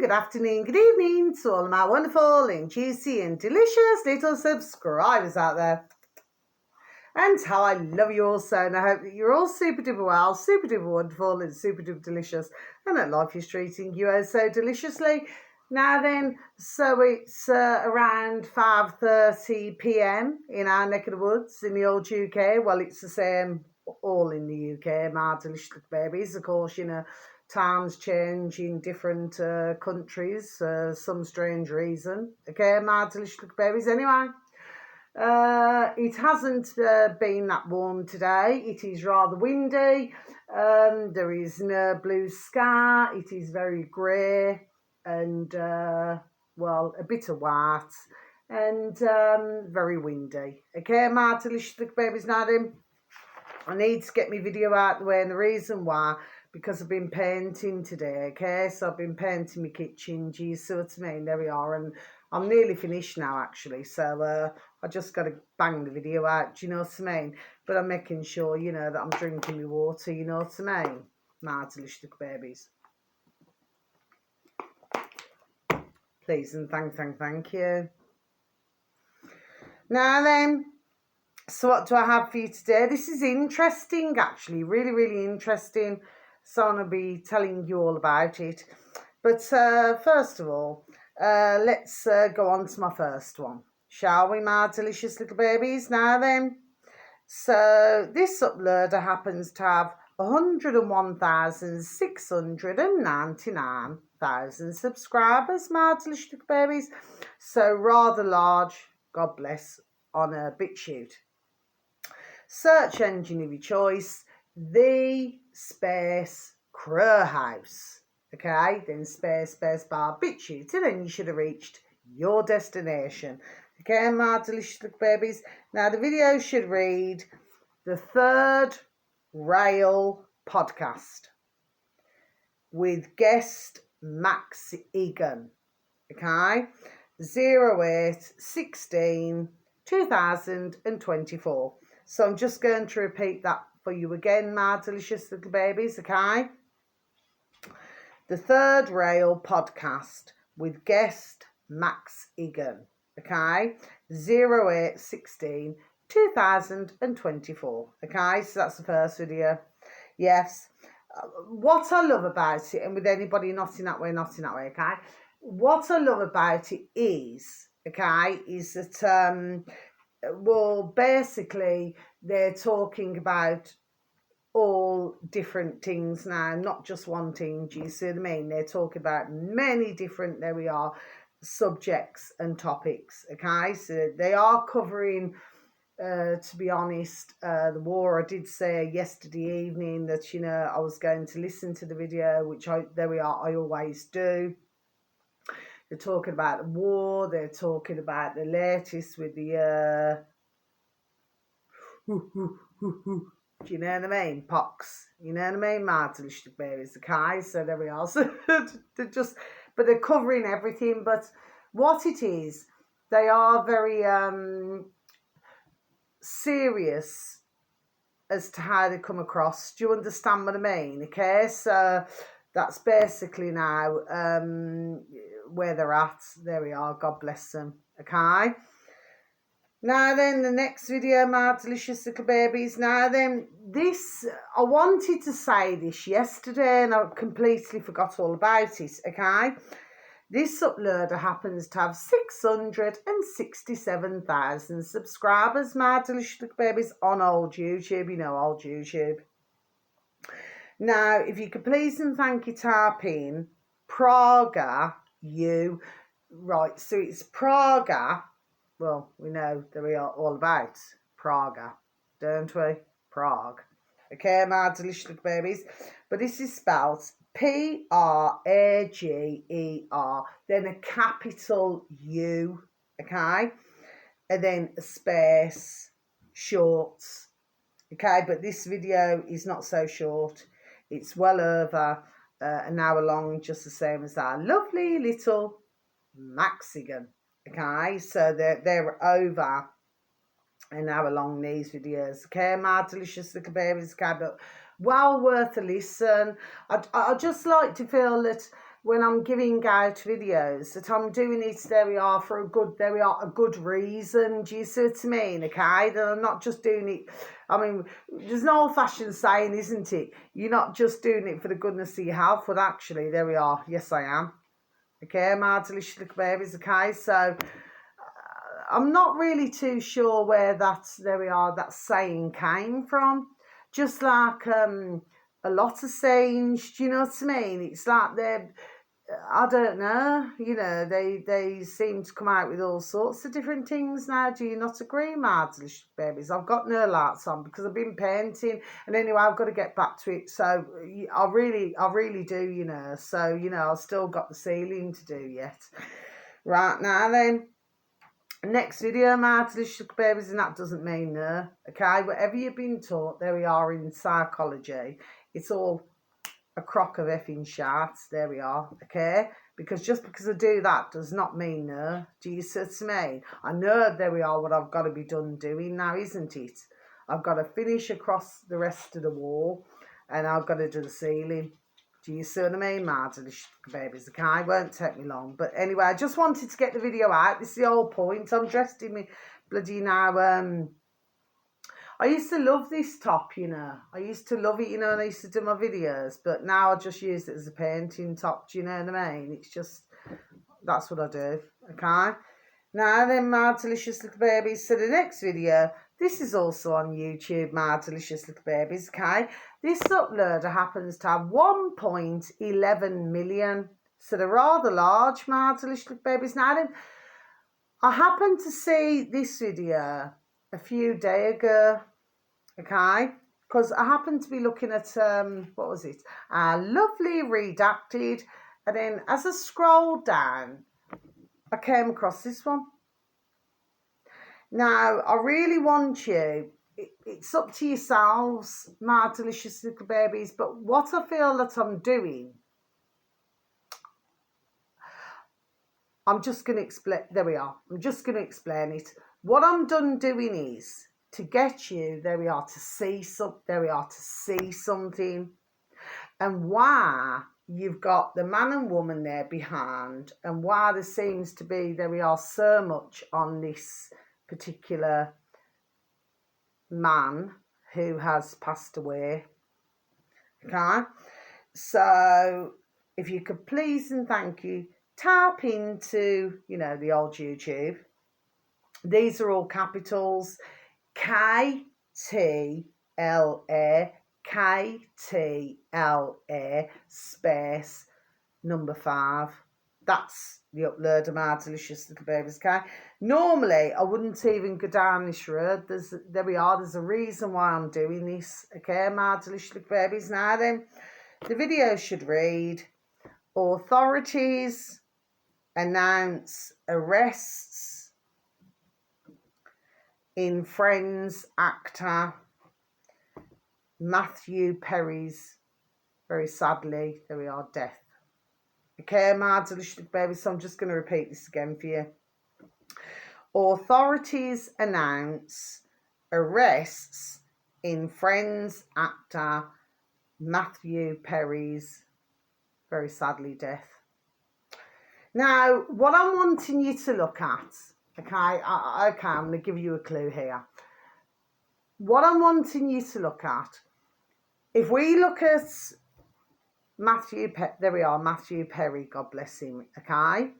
good afternoon, good evening to all of my wonderful and juicy and delicious little subscribers out there. And how I love you all so, and I hope that you're all super duper well, super duper wonderful and super duper delicious, and that life is treating you oh so deliciously. Now then, so it's around 5:30 p.m. in our neck of the woods in the old UK. Well, it's the same all in the UK, my delicious babies. Of course, you know, times change in different countries for some strange reason. Okay, my delicious babies. Anyway, it hasn't been that warm today. It is rather windy. There is no blue sky. It is very grey and, well, a bit of white and very windy. Okay, my delicious babies. Now then, I need to get my video out of the way, and the reason why, because I've been painting today, okay? So I've been painting my kitchen, do you see what I mean? There we are, and I'm nearly finished now, actually. So I just got to bang the video out, do you know what I mean? But I'm making sure, you know, that I'm drinking my water, you know what I mean? My delicious babies. Please and thank you. Now then, so what do I have for you today? This is interesting, actually, really interesting. So I'm going to be telling you all about it. But first of all, let's go on to my first one. Shall we, my delicious little babies? Now then, so this uploader happens to have 101,699,000 subscribers, my delicious little babies. So rather large, God bless, on a BitChute. Search engine of your choice, the space Crow House. Okay, then space bar BitChute, and then you should have reached your destination. Okay, my delicious little babies. Now the video should read the Third Rail Podcast with guest Max Egan. Okay, 08/16 2024. So I'm just going to repeat that for you again, my delicious little babies, okay? The Third Rail Podcast with guest Max Egan, okay? 08/16 2024, okay? So that's the first video. Yes. What I love about it, and with anybody not in that way, okay? What I love about it is, okay, is that, well, basically, they're talking about all different things now, not just one thing, do you see what I mean? They're talking about many different, there we are, subjects and topics, okay? So they are covering, to be honest, the war. I did say yesterday evening that, you know, I was going to listen to the video, which there we are, I always do. They're talking about the war. They're talking about the latest with the, do you know what I mean? Pox. You know what I mean? My delicious babies, okay? So there we are. So but they're covering everything. But what it is, they are very serious as to how they come across. Do you understand what I mean? Okay, so that's basically now where they're at. There we are. God bless them. Okay. Now then, the next video, my delicious little babies. Now then, this, I wanted to say this yesterday and I completely forgot all about it, okay? This uploader happens to have 667,000 subscribers, my delicious little babies, on old YouTube. You know, old YouTube. Now, if you could please and thank you type in Praga, right, so it's Praga. Well, we know that we are all about Praga, don't we? Prague. Okay, my delicious little babies. But this is spelled Prager, then a capital U, okay? And then a space, shorts, okay? But this video is not so short. It's well over an hour long, just the same as our lovely little Mexican. Okay, so they're over an hour long, these videos. Okay, my delicious little babies, okay, but well worth a listen. I just like to feel that when I'm giving out videos that I'm doing it, there we are, for a good reason. Do you see what I mean? Okay, that I'm not just doing it. I mean, there's an old-fashioned saying, isn't it? You're not just doing it for the goodness of your health, but actually, there we are. Yes, I am. Okay, my delicious little babies. Okay, so I'm not really too sure where that saying came from. Just like a lot of sayings, do you know what I mean? It's like I don't know, you know, they seem to come out with all sorts of different things now. Do you not agree, my delicious babies? I've got no lights on because I've been painting, and anyway, I've got to get back to it. So I really do, you know. So, you know, I've still got the ceiling to do yet. Right, now then. Next video, my delicious babies, and that doesn't mean no. Okay, whatever you've been taught, there we are in psychology. It's all a crock of effing sharts. There we are. Okay, because just because I do that does not mean no. Do you see what I mean? I know, there we are, what I've got to be done doing now, isn't it? I've got to finish across the rest of the wall, and I've got to do the ceiling. Do you see what I mean, my delicious babies? Okay, it won't take me long. But anyway, I just wanted to get the video out. This is the whole point. I'm dressed in me bloody now. I used to love this top, you know. I used to love it, you know, and I used to do my videos. But now I just use it as a painting top. Do you know what I mean? It's just, that's what I do. Okay. Now then, my delicious little babies, so the next video, this is also on YouTube, my delicious little babies, okay? This uploader happens to have 1.11 million, so they're rather large, my delicious little babies. Now then, I happened to see this video a few days ago, okay? Because I happened to be looking at, what was it? Lovely Redacted, and then as I scrolled down, I came across this one. Now, I really want you, it's up to yourselves, my delicious little babies, but what I feel that I'm doing, I'm just going to explain, there we are, I'm just going to explain it. What I'm done doing is to get you, there we are, to see something, and why you've got the man and woman there behind, and why there seems to be, there we are, so much on this particular man who has passed away. Okay, so if you could please and thank you tap into, you know, the old YouTube. These are all capitals: KTLA, KTLA space number 5. That's the upload, my delicious little babies, okay? Normally, I wouldn't even go down this road. There we are. There's a reason why I'm doing this, okay, my delicious little babies. Now then, the video should read, authorities announce arrests in Friends actor Matthew Perry's, very sadly, there we are, death. Okay, my delicious baby, so I'm just going to repeat this again for you. Authorities announce arrests in Friends actor Matthew Perry's, very sadly, death. Now, what I'm wanting you to look at, okay, I'm going to give you a clue here. What I'm wanting you to look at, if we look at there we are, Matthew Perry, God bless him, okay?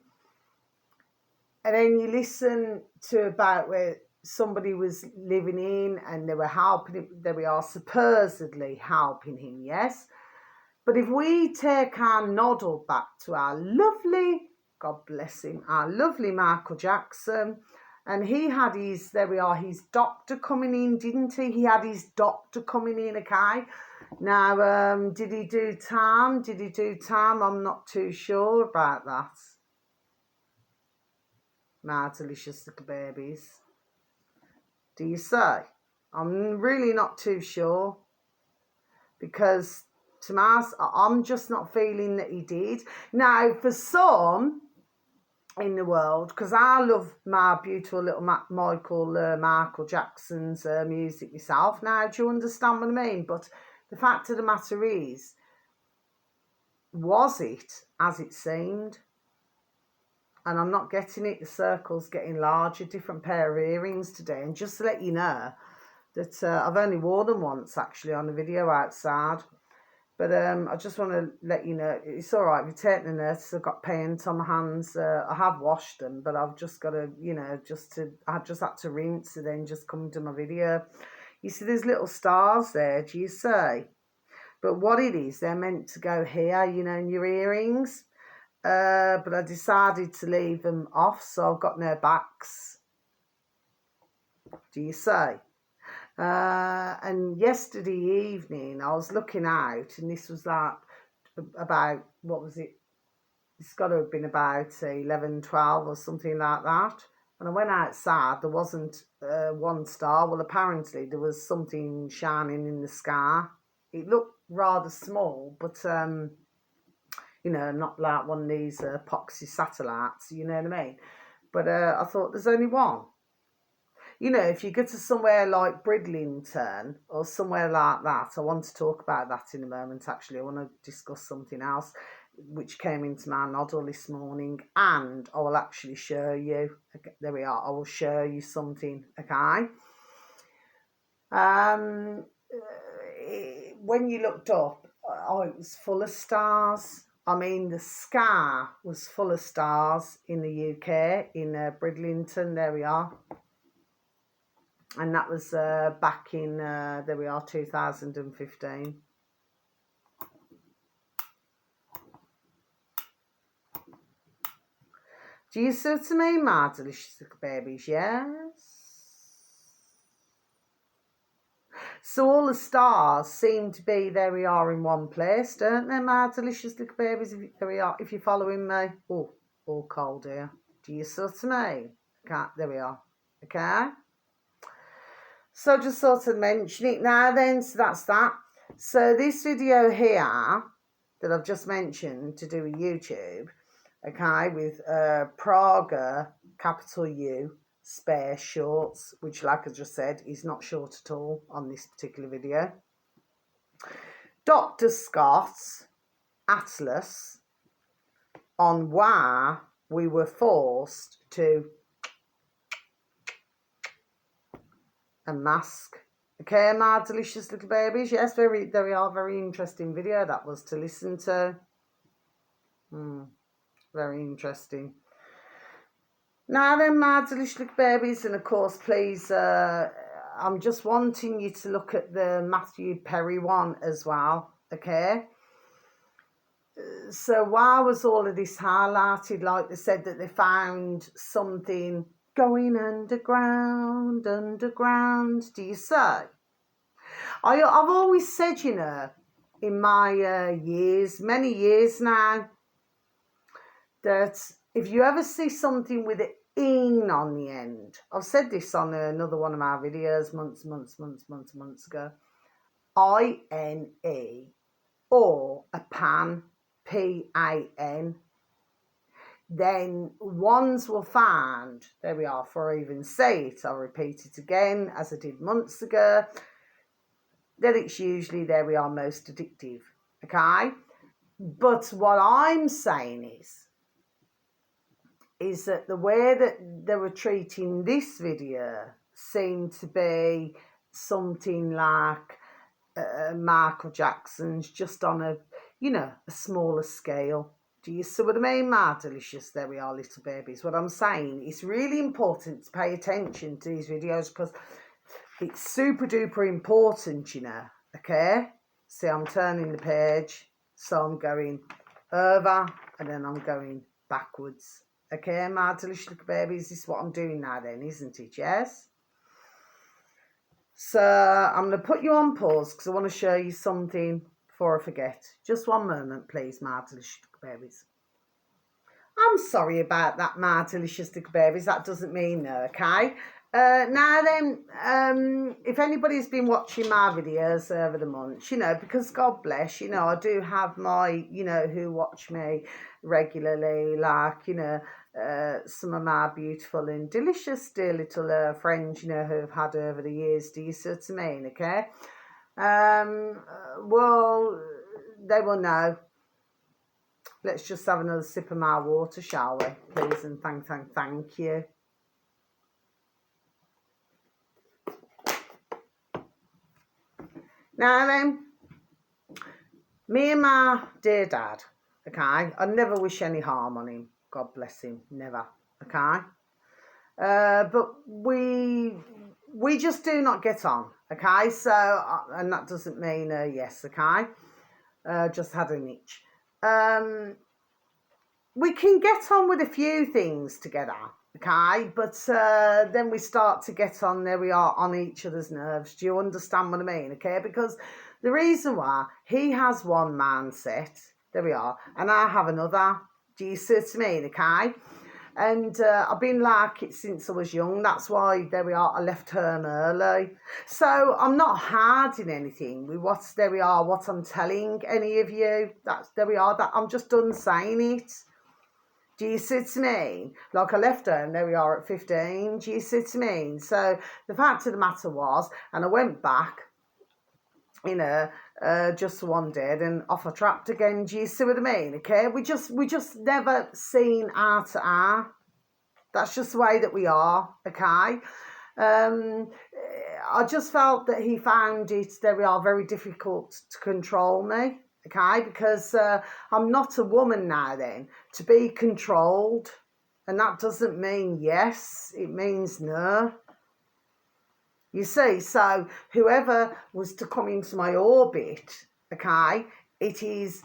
And then you listen to about where somebody was living in and they were helping him, there we are, supposedly helping him, yes? But if we take our noddle back to our lovely, God bless him, our lovely Michael Jackson, and he had his, there we are, his doctor coming in, didn't he? He had his doctor coming in, okay? Now, did he do time? I'm not too sure about that. My delicious little babies. Do you say? I'm really not too sure. Because Tomas, I'm just not feeling that he did. Now, for some in the world, because I love my beautiful little Michael Jackson's music myself. Now, do you understand what I mean? But the fact of the matter is, was it as it seemed. And I'm not getting it. The circle's getting larger. Different pair of earrings today. And just to let you know that I've only worn them once, actually, on a video outside. But I just want to let you know, it's all right. If you take the notice, I've got paint on my hands. I have washed them, but I've just got to, you know, I just had to rinse and then just come to my video. You see there's little stars there, do you see? But what it is, they're meant to go here, you know, in your earrings. But I decided to leave them off, so I've got no backs. Do you see? And yesterday evening, I was looking out, and this was like about, what was it? It's got to have been about 11, 12 or something like that. And I went outside, there wasn't one star. Well, apparently there was something shining in the sky. It looked rather small, but you know, not like one of these epoxy satellites, you know what I mean? But I thought there's only one. You know, if you go to somewhere like Bridlington or somewhere like that, I want to talk about that in a moment, actually. I want to discuss something else which came into my noddle this morning, and I will actually show you. There we are. I will show you something, okay? When you looked up, oh, it was full of stars. I mean, the sky was full of stars in the UK, in Bridlington. There we are. And that was back in, there we are, 2015. Do you see what I mean, my delicious little babies? Yes. So all the stars seem to be, there we are, in one place, don't they, my delicious little babies? There we are, if you're following me. Oh, all cold here. Do you see what I mean? Okay, there we are. Okay. So just sort of mention it now then, so that's that. So this video here that I've just mentioned to do with YouTube, okay, with Praga, capital U, spare shorts, which, like I just said, is not short at all on this particular video. Dr. Scott's atlas on why we were forced to unmask. Okay, my delicious little babies. Yes, very interesting video that was to listen to. Very interesting. Now then, my delicious little babies, and of course, please, I'm just wanting you to look at the Matthew Perry one as well, okay? So why was all of this highlighted? Like they said that they found something going underground, do you say? I've always said, you know, in my years, many years now, that if you ever see something with an "in" on the end, I've said this on another one of my videos months ago, I-N-E, or a pan, P-A-N, then ones were found, there we are, before I even say it, I'll repeat it again, as I did months ago, that it's usually, there we are, most addictive, okay? But what I'm saying is that the way that they were treating this video seemed to be something like Michael Jackson's, just on a, you know, a smaller scale. Do you see what I mean, my delicious? There we are, little babies. What I'm saying, it's really important to pay attention to these videos because it's super duper important, you know, okay? See, I'm turning the page, so I'm going over and then I'm going backwards. Okay, my delicious little babies, this is what I'm doing now then, isn't it? Yes? So I'm going to put you on pause because I want to show you something before I forget. Just one moment, please, my delicious little babies. I'm sorry about that, my delicious little babies. That doesn't mean no, okay? Now then, if anybody's been watching my videos over the months, you know, because God bless, you know, I do have my, you know, who watch me regularly, like, you know, some of my beautiful and delicious dear little friends, you know, who I've had over the years. Do you see what I mean? Okay. Well, they will know let's just have another sip of my water, shall we? Please and thank you. Now then, me and my dear dad, okay, I never wish any harm on him. God bless him, never, okay? But we just do not get on, okay? So, and that doesn't mean yes, okay? Just had an itch. We can get on with a few things together, okay? But then we start to get on, there we are, on each other's nerves. Do you understand what I mean, okay? Because the reason why, he has one mindset, there we are, and I have another. Do you see what I mean, okay? And I've been like it since I was young. That's why, there we are, I left home early. So I'm not hiding anything with what's, there we are, what I'm telling any of you. That's, there we are, that I'm just done saying it. Do you see what I mean? Like I left home, there we are at 15. Do you see what I mean? So the fact of the matter was, and I went back, you know, just one day, and off I trapped again. Do you see what I mean? Okay, we just never seen eye to eye. That's just the way that we are. Okay. I just felt that he found it, there we are, very difficult to control me. Okay, because I'm not a woman now then to be controlled, and that doesn't mean yes, it means no. You see, so whoever was to come into my orbit, okay, it is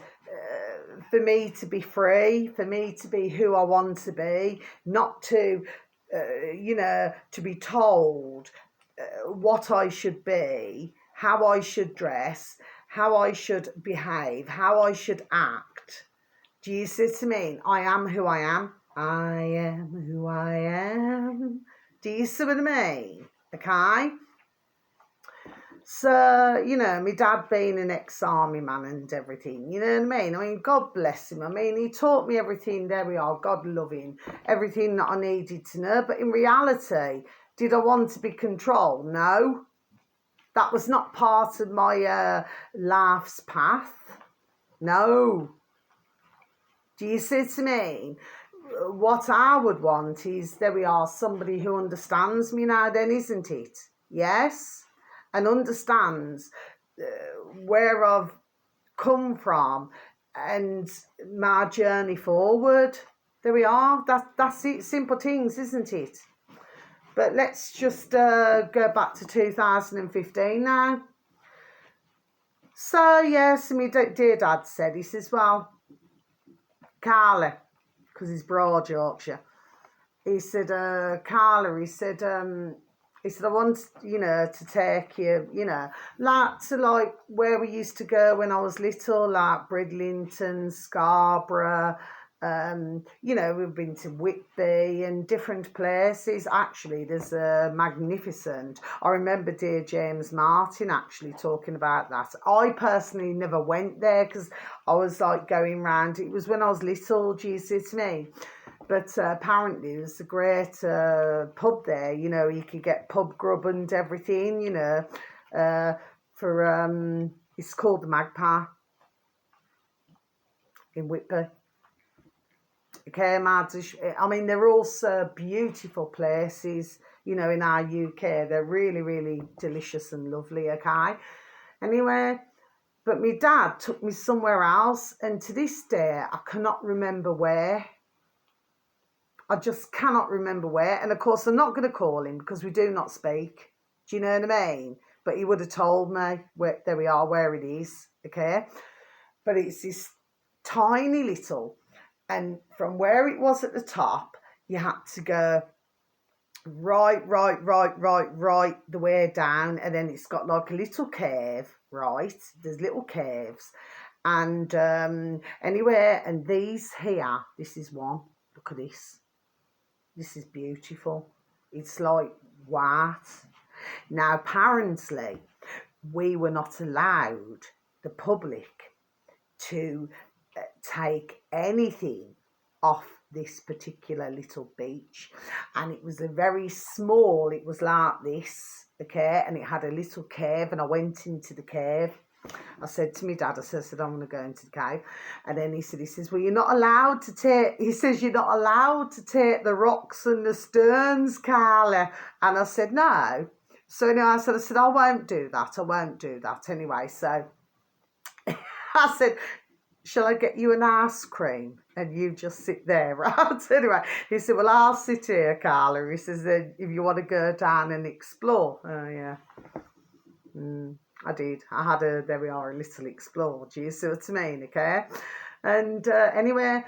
for me to be free, for me to be who I want to be, not to, you know, to be told what I should be, how I should dress, how I should behave, how I should act. Do you see what I mean? I am who I am. I am who I am. Do you see what I mean? Okay? So, you know, my dad being an ex-army man and everything, you know what I mean? I mean, God bless him. I mean, he taught me everything, there we are, God love him, everything that I needed to know. But in reality, did I want to be controlled? No. That was not part of my life's path. No. Do you see what I mean? What I would want is, there we are, somebody who understands me now then, isn't it? Yes? And understands where I've come from and my journey forward. There we are. That's it. Simple things, isn't it? But let's just go back to 2015 now. So, yes, my dear dad said, he says, well, Carla, because he's Broad Yorkshire, he said, Carla, he said, I want, you know, to take you, you know, like to like where we used to go when I was little, like Bridlington, Scarborough, you know, we've been to Whitby and different places. Actually, there's a magnificent, I remember dear James Martin actually talking about that. I personally never went there because I was like going round, it was when I was little, do you see me? But apparently there's a great pub there, you know, you could get pub grub and everything, you know, for, it's called the Magpie in Whitby. Okay, I mean, they're also beautiful places, you know, in our UK. They're really, really delicious and lovely, okay? Anyway, but my dad took me somewhere else, and to this day, I cannot remember where. I just cannot remember where. And of course, I'm not going to call him because we do not speak. Do you know what I mean? But he would have told me, where, there we are, where it is, okay? But it's this tiny little, and from where it was at the top, you had to go right the way down, and then it's got like a little cave, right? There's little caves. And anyway, and these here, this is one. Look at this. This is beautiful. It's like white. Now, apparently, we were not allowed, the public, to take anything off this particular little beach. And it was a very small, it was like this, okay? And it had a little cave, and I went into the cave. I said to my dad, I said, I'm going to go into the cave. And then he says, well, you're not allowed to take, he says, you're not allowed to take the rocks and the stones, Carla. And I said, no. So anyway, I said, I won't do that. I won't do that anyway. So I said, shall I get you an ice cream? And you just sit there, right? Anyway, he said, well, I'll sit here, Carla. He says, if you want to go down and explore. Oh, yeah. I did. I had a, there we are, a little explore. Do you see what I mean, okay? And anyway,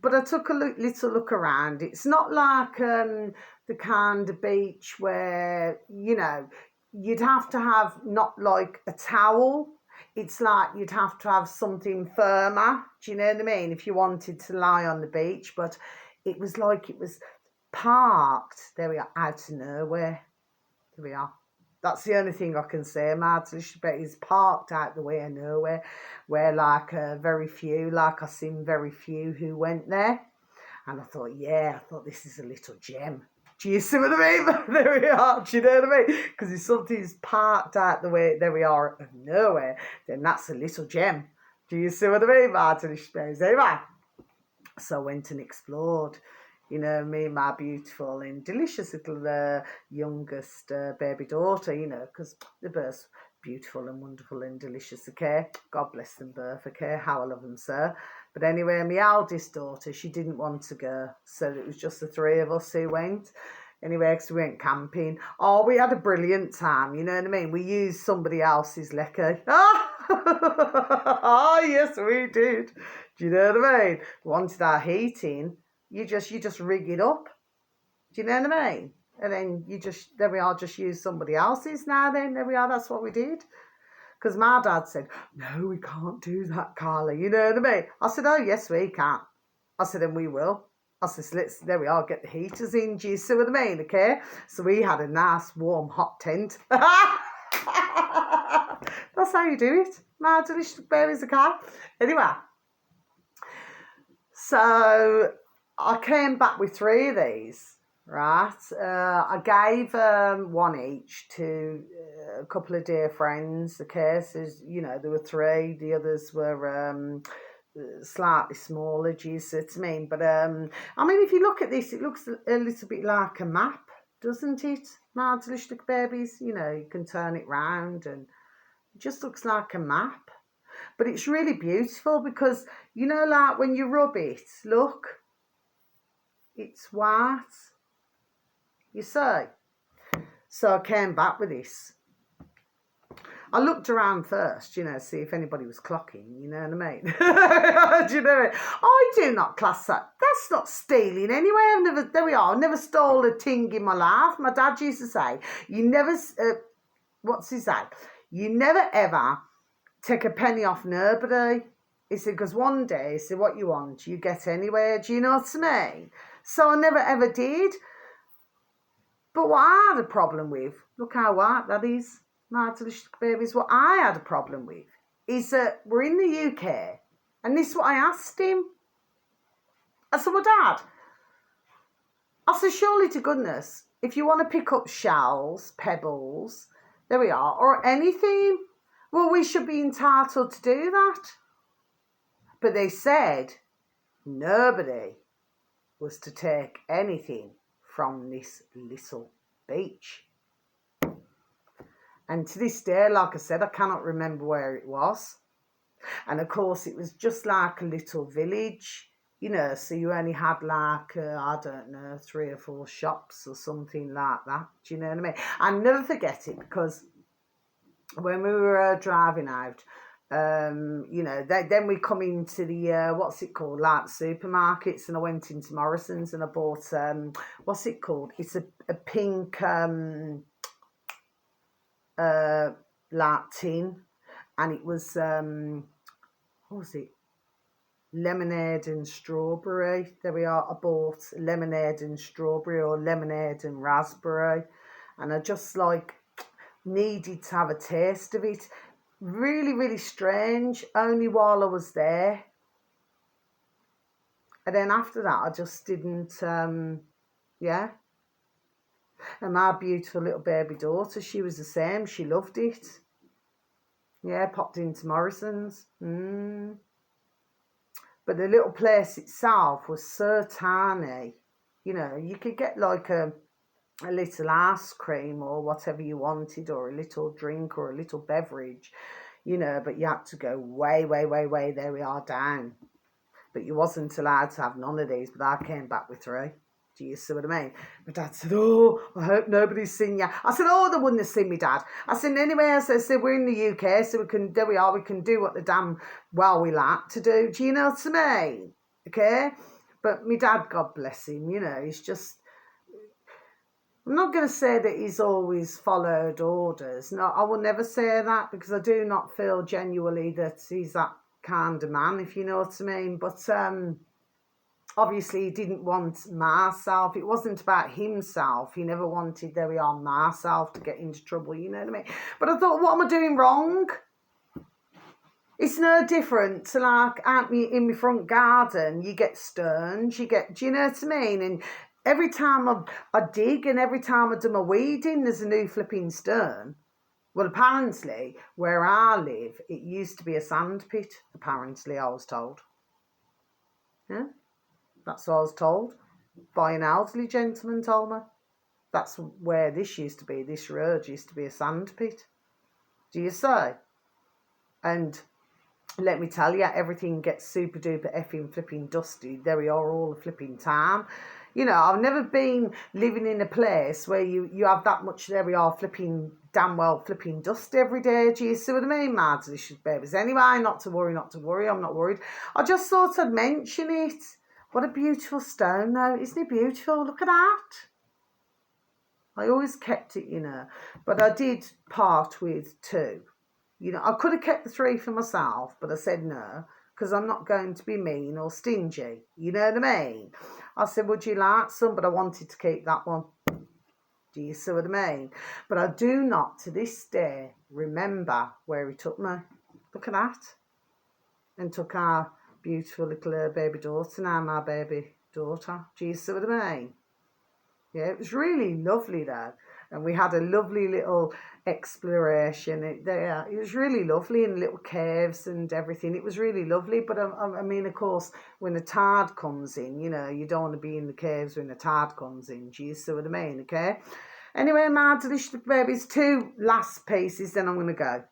but I took a little look around. It's not like the kind of beach where, you know, you'd have to have not like a towel. It's like you'd have to have something firmer. Do you know what I mean? If you wanted to lie on the beach. But it was like it was parked. There we are, out of nowhere. There we are. That's the only thing I can say. My delicious bit is parked out the way of nowhere, where like very few, like I seen very few who went there. And I thought, yeah, I thought this is a little gem. Do you see what I mean? There we are. Do you know what I mean? Because if something's parked out the way, there we are, of nowhere, then that's a little gem. Do you see what I mean, my delicious bit? Anyway, so I went and explored. You know, me and my beautiful and delicious little youngest baby daughter, you know, because they're both beautiful and wonderful and delicious, okay? God bless them both, okay? How I love them, sir. But anyway, my eldest daughter, she didn't want to go, so it was just the three of us who went. Anyway, because we went camping. Oh, we had a brilliant time, you know what I mean? We used somebody else's lecky. Oh, yes, we did. Do you know what I mean? We wanted our heating. You just rig it up. Do you know what I mean? And then you just, there we are, just use somebody else's now then. There we are, that's what we did. Because my dad said, no, we can't do that, Carla. You know what I mean? I said, oh, yes, we can. I said, and we will. I said, let's, there we are, get the heaters in. Do you see what I mean? Okay? So we had a nice, warm, hot tent. That's how you do it. My delicious baby's a car. Anyway. So I came back with 3 of these, right? I gave one each to a couple of dear friends. Okay, so you know there were 3. The others were slightly smaller. Do you see what I mean? But I mean, if you look at this, it looks a little bit like a map, doesn't it? My delicious babies. You know, you can turn it round, and it just looks like a map. But it's really beautiful because, you know, like when you rub it, look, it's white. You see? So I came back with this. I looked around first, you know, see if anybody was clocking, you know what I mean? Do you know what I mean? I do not class that. That's not stealing anyway. I've never, there we are, I never stole a ting in my life. My dad used to say, you never, what's he say? You never ever take a penny off nobody. He said, because one day, he said, what you want, you get anywhere. Do you know what I mean? So I never ever did. But what I had a problem with, look how white that is, my delicious babies, what I had a problem with is that we're in the UK, and this is what I asked him. I said, well, Dad, I said, surely to goodness, if you want to pick up shells, pebbles, there we are, or anything, well, we should be entitled to do that. But they said nobody was to take anything from this little beach. And to this day, like I said, I cannot remember where it was. And of course, it was just like a little village, you know, so you only had like, I don't know, 3 or 4 shops or something like that. Do you know what I mean? I'll never forget it because when we were driving out, you know, then we come into the, what's it called, like supermarkets, and I went into Morrison's and I bought, what's it called? It's a pink, like tin, and it was, what was it? Lemonade and strawberry. There we are. I bought lemonade and strawberry, or lemonade and raspberry, and I just like needed to have a taste of it. Really, really strange, only while I was there. And then after that, I just didn't, yeah. And my beautiful little baby daughter, she was the same. She loved it. Yeah, popped into Morrison's. But the little place itself was so tiny. You know, you could get like a little ice cream or whatever you wanted, or a little drink or a little beverage, you know, but you had to go way, way, way, way, there we are, down. But you wasn't allowed to have none of these, but I came back with 3. Do you see what I mean? My dad said, oh, I hope nobody's seen you. I said, oh, they wouldn't have seen me, Dad. I said, anyway, I said, we're in the UK, so there we are, we can do what the damn well we like to do. Do you know what I mean? Okay? But my dad, God bless him, you know, he's just, I'm not going to say that he's always followed orders. No, I will never say that, because I do not feel genuinely that he's that kind of man, if you know what I mean. But obviously he didn't want myself. It wasn't about himself. He never wanted, there we are, myself to get into trouble, you know what I mean? But I thought, what am I doing wrong? It's no different to like out in my front garden, you get stones, you get, do you know what I mean? And every time I dig and every time I do my weeding, there's a new flipping stone. Well, apparently, where I live, it used to be a sand pit, apparently, I was told. Yeah, that's what I was told by an elderly gentleman told me. That's where this used to be. This road used to be a sand pit. Do you say? And let me tell you, everything gets super duper effing flipping dusty. There we are all the flipping time. You know, I've never been living in a place where you have that much, there we are, flipping, damn well flipping dust every day. Do you see what I mean, my delicious babies? Anyway, not to worry, I'm not worried. I just thought I'd mention it. What a beautiful stone, though. Isn't it beautiful? Look at that. I always kept it, you know, but I did part with 2. You know, I could have kept the 3 for myself, but I said no, because I'm not going to be mean or stingy. You know what I mean? I said, would you like some? But I wanted to keep that one. Do you see what I mean? But I do not, to this day, remember where he took me. Look at that. And took our beautiful little baby daughter, now my baby daughter. Do you see what I mean? Yeah, it was really lovely though. And we had a lovely little exploration. It was really lovely, in little caves and everything. It was really lovely. But I mean, of course, when the tide comes in, you know, you don't want to be in the caves when the tide comes in. Do you see what I mean? Okay. Anyway, my delicious babies, 2 last pieces, then I'm going to go.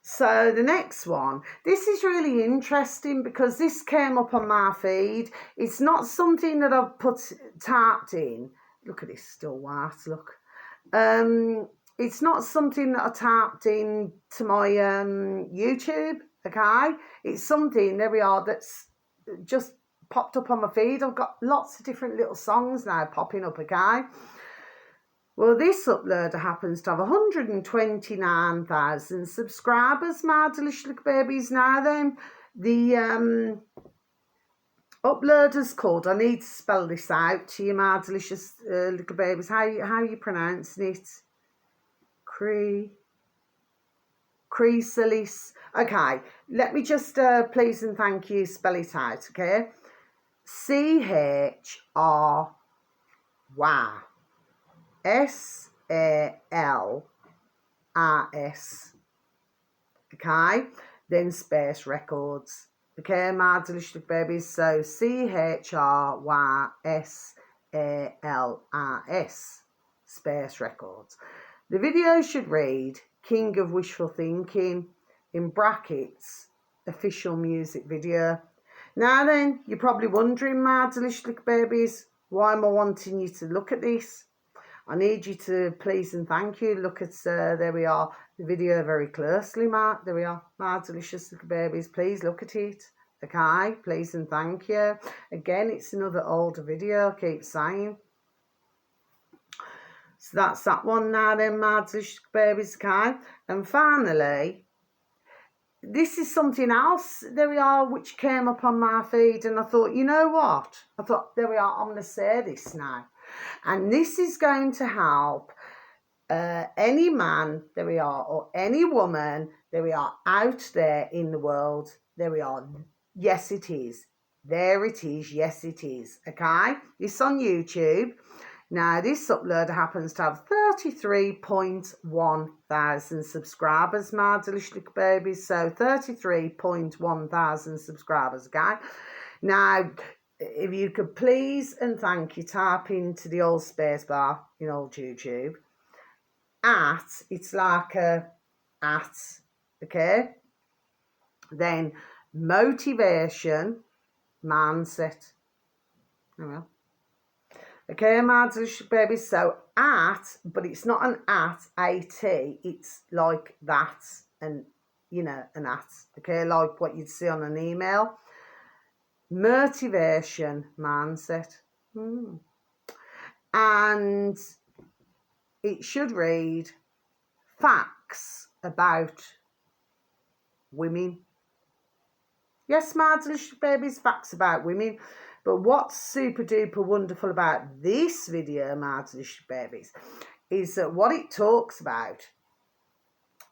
So the next one, this is really interesting because this came up on my feed. It's not something that I've typed in. Look at this, still white, look. It's not something that I typed in to my YouTube, okay? It's something, there we are, that's just popped up on my feed. I've got lots of different little songs now popping up, okay? Well, this uploader happens to have 129,000 subscribers, my delicious little babies. Now then, the uploader's called, I need to spell this out to you, my delicious little babies. How you pronouncing it? Chrysalis. Okay, let me just please and thank you spell it out, okay? CHRY. SALRS, okay, then space records, okay, my delicious babies. So CHRYSALRS, space records. The video should read King of Wishful Thinking, in brackets, official music video. Now then, you're probably wondering, my delicious babies, why am I wanting you to look at this? I need you to please and thank you look at, there we are, the video very closely, Mark. There we are, my delicious little babies. Please look at it, okay? Please and thank you. Again, it's another older video, I keep saying. So that's that one now then, my delicious babies, okay? And finally, this is something else, there we are, which came up on my feed, and I thought, you know what? I thought, there we are, I'm going to say this now. And this is going to help any man, there we are, or any woman, there we are, out there in the world. There we are. Yes, it is. There it is. Yes, it is. Okay? It's on YouTube. Now, this uploader happens to have 33.1 thousand subscribers, my delicious little babies. So 33.1 thousand subscribers, okay? Now, if you could please and thank you type into the old space bar in old YouTube, it's like a at, okay? Then motivation, mindset. Oh well. Okay, my delicious baby. So but it's not an at, it's like that, and an at. Okay, like what you'd see on an email. Motivation, mindset. And it should read facts about women. Yes, my delicious babies, facts about women. But what's super duper wonderful about this video, my delicious babies, is that what it talks about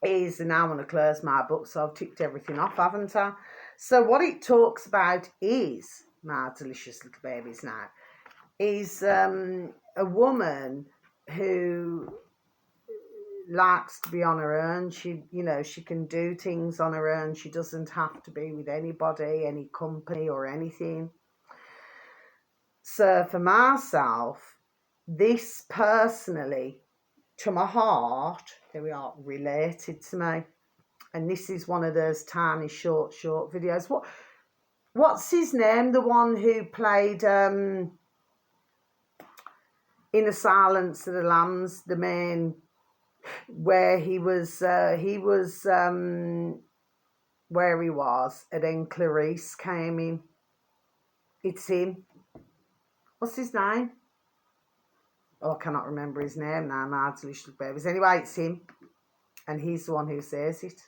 is, and now I want to close my book, so I've ticked everything off, haven't I? So what it talks about is, my delicious little babies now, is a woman who likes to be on her own. She can do things on her own. She doesn't have to be with anybody, any company or anything. So for myself, this personally, to my heart, there we are, related to me. And this is one of those tiny short videos. What's his name? The one who played In the Silence of the Lambs, the main, where he was where he was, and then Clarice came in. It's him. What's his name? Oh, I cannot remember his name now, my delicious babies. Anyway, it's him, and he's the one who says it.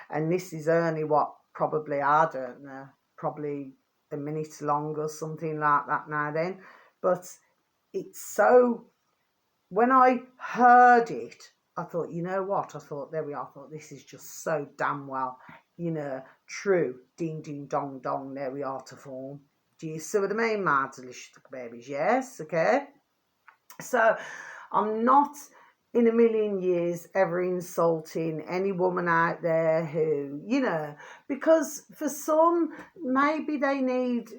And this is only probably, I don't know, probably a minute long or something like that now then. But it's so, when I heard it, I thought, you know what? I thought, there we are. I thought, this is just so damn well, true. Ding, ding, dong, dong. There we are to form. Do you see what I mean, my delicious babies? Yes, okay. So I'm not in a million years ever insulting any woman out there who, because for some, maybe they need,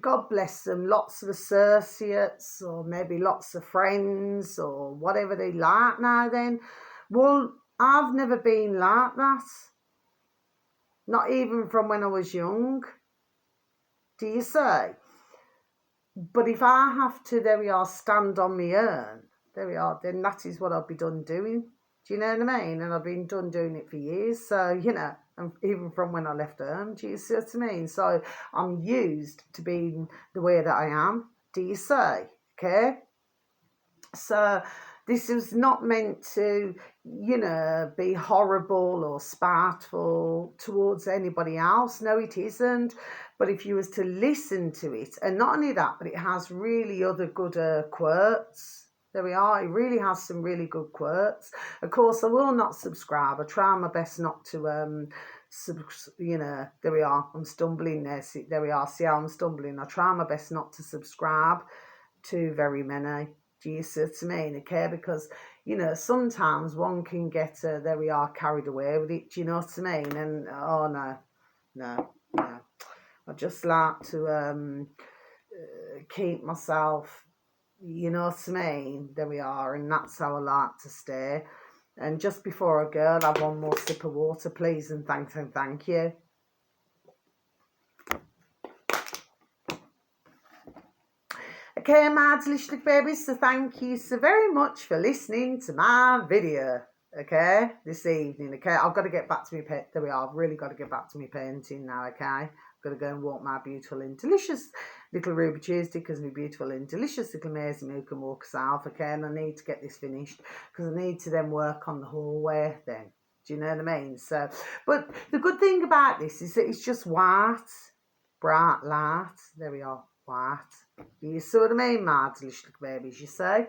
God bless them, lots of associates or maybe lots of friends or whatever they like now then. Well, I've never been like that. Not even from when I was young. Do you say? But if I have to, there we are, stand on my own, there we are, then that is what I'll be done doing. Do you know what I mean? And I've been done doing it for years. So, and even from when I left home, do you see what I mean? So I'm used to being the way that I am. Do you say? Okay? So this is not meant to, be horrible or spiteful towards anybody else. No, it isn't. But if you was to listen to it, and not only that, but it has really other good quotes. There we are. It really has some really good quotes. Of course, I will not subscribe. I try my best not to, there we are. I'm stumbling there. See, there we are. See how I'm stumbling. I try my best not to subscribe to very many. Do you see what I mean? Okay, because, sometimes one can get, there we are, carried away with it. Do you know what I mean? And, oh, no. I just like to keep myself, you know what I mean? There we are, and that's how I like to stay. And just before I go, I'll have one more sip of water, please, and thank you. Okay, my delicious babies, so thank you so very much for listening to my video, okay, this evening, okay. I've got to get back to my there we are, I've really got to get back to my painting now, okay. I've got to go and walk my beautiful and delicious little Ruby Tuesday, because my beautiful and delicious little Maisie Moo can walk herself, okay, and I need to get this finished, because I need to then work on the hallway then. Do you know what I mean? So, but the good thing about this is that it's just white, bright light, there we are, white. You see what I mean, my delicious babies, you say?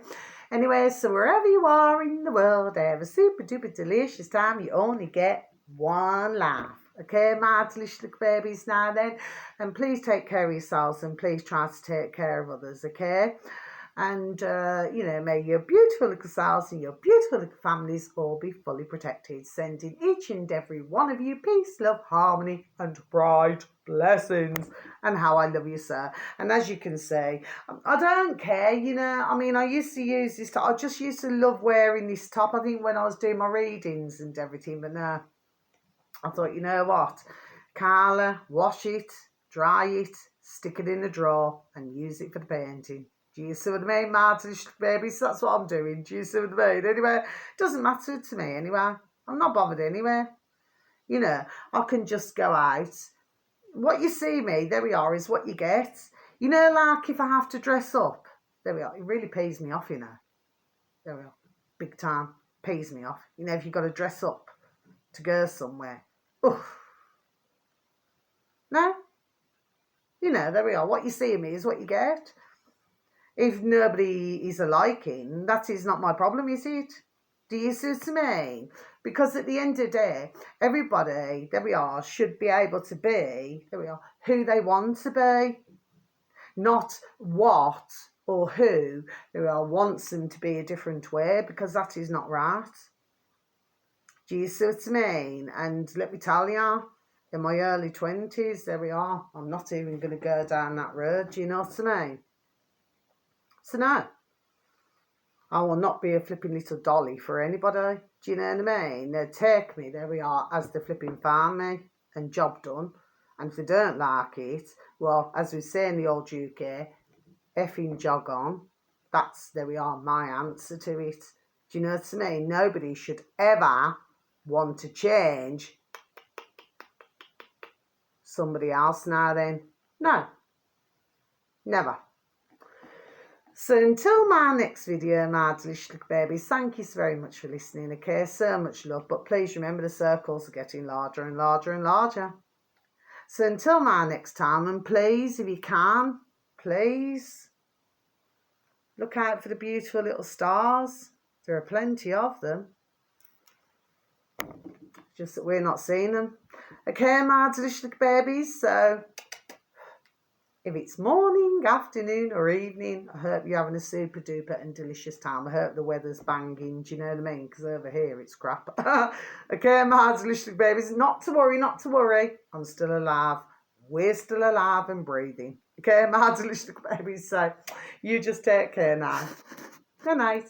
Anyway, so wherever you are in the world, have a super duper delicious time. You only get one life. Okay, my delicious babies now then. And please take care of yourselves, and please try to take care of others, okay? And, may your beautiful little selves and your beautiful little families all be fully protected. Sending each and every one of you peace, love, harmony, and bright blessings. And how I love you, sir. And as you can see, I don't care, I used to use this top. I just used to love wearing this top, I think, when I was doing my readings and everything. But no, I thought, you know what? Carla, wash it, dry it, stick it in a drawer, and use it for the painting. Do you see what I mean, Martin, babies? That's what I'm doing. Do you see what I mean? Anyway, it doesn't matter to me anyway. I'm not bothered anyway. I can just go out. What you see me, there we are, is what you get. Like if I have to dress up, there we are. It really pees me off, There we are. Big time. Pees me off. If you've got to dress up to go somewhere. Oof. No? There we are. What you see me is what you get. If nobody is a liking, that is not my problem, is it? Do you see what I mean? Because at the end of the day, everybody, there we are, should be able to be, there we are, who they want to be. Not what or who, there we are, wants them to be a different way, because that is not right. Do you see what I mean? And let me tell you, in my early 20s, there we are, I'm not even going to go down that road, do you know what I mean? So no, I will not be a flipping little dolly for anybody. Do you know what I mean? They'll take me, there we are, as the flipping farm me, and job done. And if they don't like it, well, as we say in the old UK, effing jog on. That's, there we are, my answer to it. Do you know what I mean? Nobody should ever want to change somebody else now then. No, never. So until my next video, my delicious little babies, thank you so very much for listening, okay? So much love, but please remember the circles are getting larger and larger and larger. So until my next time, and please, if you can, please look out for the beautiful little stars. There are plenty of them. Just that we're not seeing them. Okay, my delicious little babies, so if it's morning, afternoon or evening, I hope you're having a super duper and delicious time. I hope the weather's banging, do you know what I mean? Because over here it's crap. Okay, my delicious babies, not to worry, not to worry. I'm still alive. We're still alive and breathing. Okay, my delicious babies, so you just take care now. Good night.